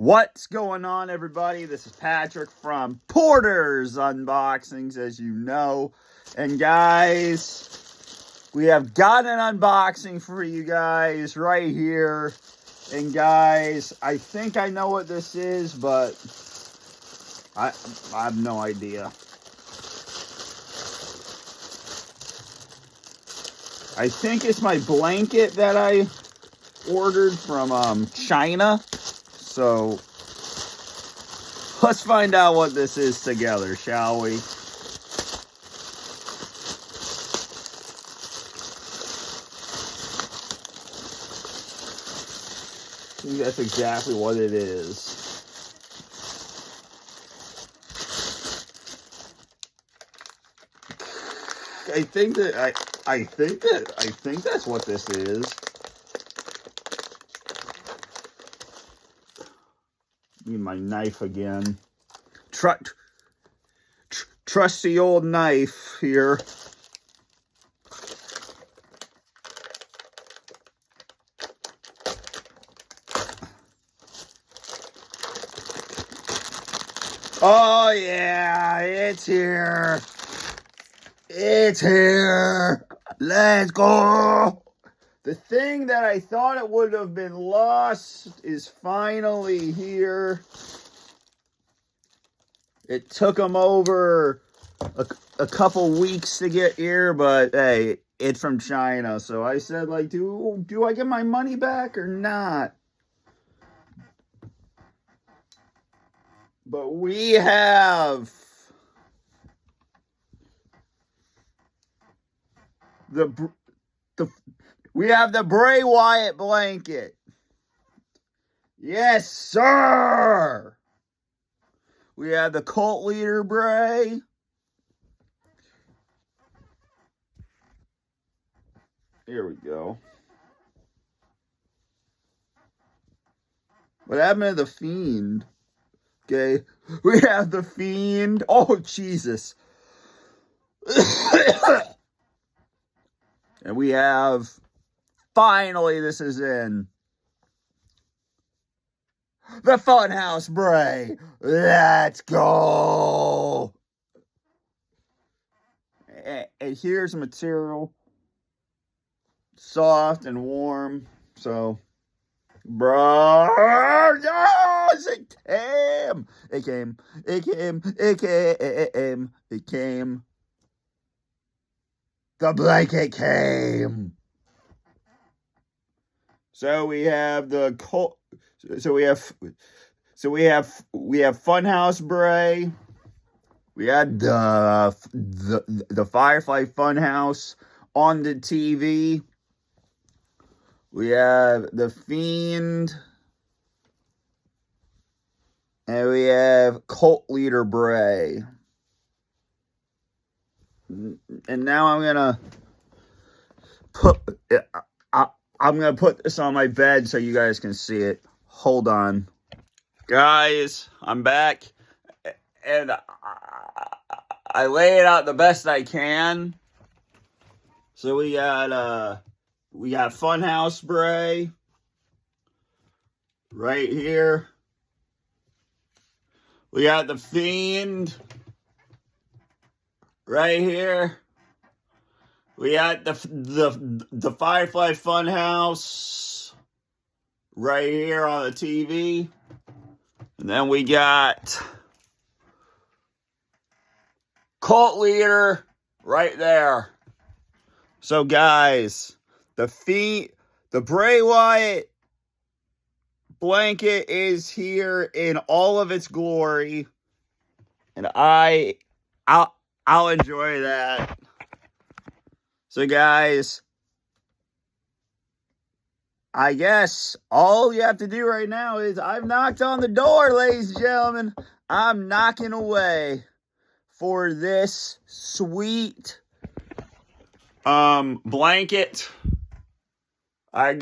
What's going on, everybody? This is Patrick from Porter's Unboxings, as you know. And guys, we have got an unboxing for you guys right here. And guys, I think I know what this is, but I have no idea. I think it's my blanket that I ordered from China. So let's find out what this is together, shall we? I think that's exactly what it is. I think that's what this is. Need my knife again. Trusty old knife here. Oh yeah, it's here. It's here. Let's go. The thing that I thought it would have been lost is finally here. It took them over a couple weeks to get here, but hey, it's from China. So I said, like, do I get my money back or not? But we have we have the Bray Wyatt blanket. Yes, sir. We have the cult leader Bray. Here we go. What happened to the Fiend? Okay, we have the Fiend. Oh, Jesus. And we have, finally, this is in, the Funhouse Bray. Let's go. And here's the material. Soft and warm. So, bro, yes, it came. It came. It came. It came. It came. The blanket came. So we have the we have Funhouse Bray. We had the Firefly Funhouse on the TV. We have the Fiend. And we have Cult Leader Bray. And now I'm gonna put this on my bed so you guys can see it. Hold on, guys. I'm back, and I lay it out the best I can. So we got Funhouse Bray right here. We got the Fiend right here. We got the Firefly Funhouse right here on the TV. And then we got Cult Leader right there. So guys, the Bray Wyatt blanket is here in all of its glory. And I'll enjoy that. So guys, I guess all you have to do right now is I've knocked on the door, ladies and gentlemen. I'm knocking away for this sweet blanket. I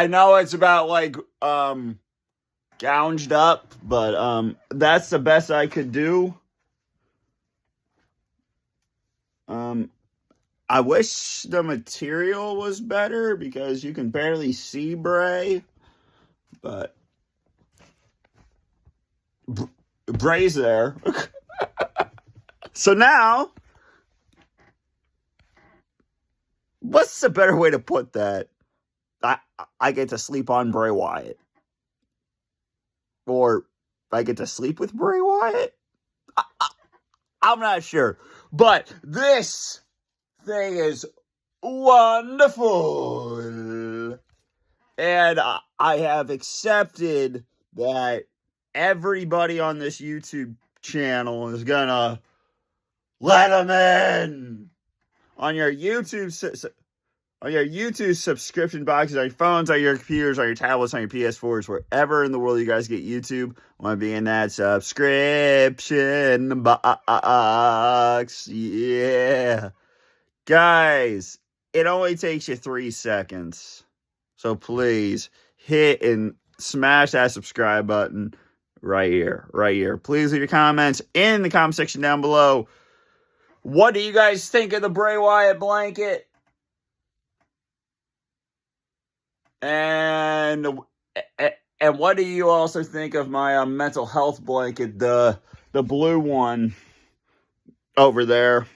know it's about like gouged up, but that's the best I could do. I wish the material was better because you can barely see Bray, but Bray's there. So now, what's a better way to put that? I get to sleep on Bray Wyatt. Or I get to sleep with Bray Wyatt? I'm not sure. But this thing is wonderful. And I have accepted that everybody on this YouTube channel is going to let them in. On your YouTube subscription boxes, on your phones, on your computers, on your tablets, on your PS4s, wherever in the world you guys get YouTube, I want to be in that subscription box. Yeah. Guys, it only takes you 3 seconds. So please hit and smash that subscribe button right here, right here. Please leave your comments in the comment section down below. What do you guys think of the Bray Wyatt blanket? And what do you also think of my mental health blanket, the blue one over there?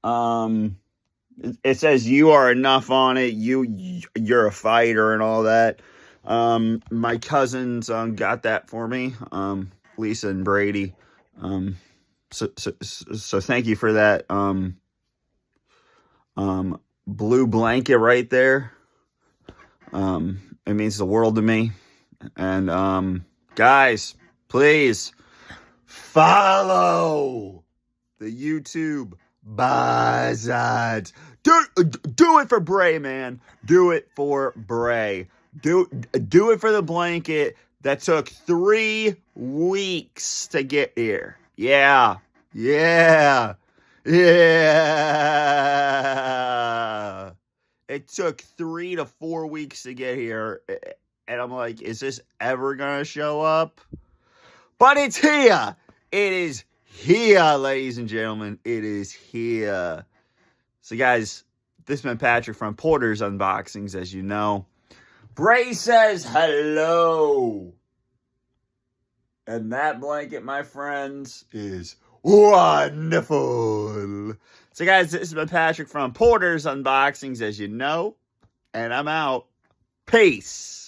It says you are enough on it. You're a fighter and all that. My cousins got that for me. Lisa and Brady. So thank you for that. Blue blanket right there. It means the world to me. And guys, please follow the YouTube buzzards. Do it for Bray, man. Do it for Bray. Do it for the blanket that took 3 weeks to get here. Yeah. It took 3 to 4 weeks to get here. And I'm like, is this ever going to show up? But it's here. It is here, ladies and gentlemen. It is here. So, guys, this has been Patrick from Porter's Unboxings, as you know. Bray says hello. And that blanket, my friends, is wonderful. So, guys, this has been Patrick from Porter's Unboxings, as you know. And I'm out. Peace.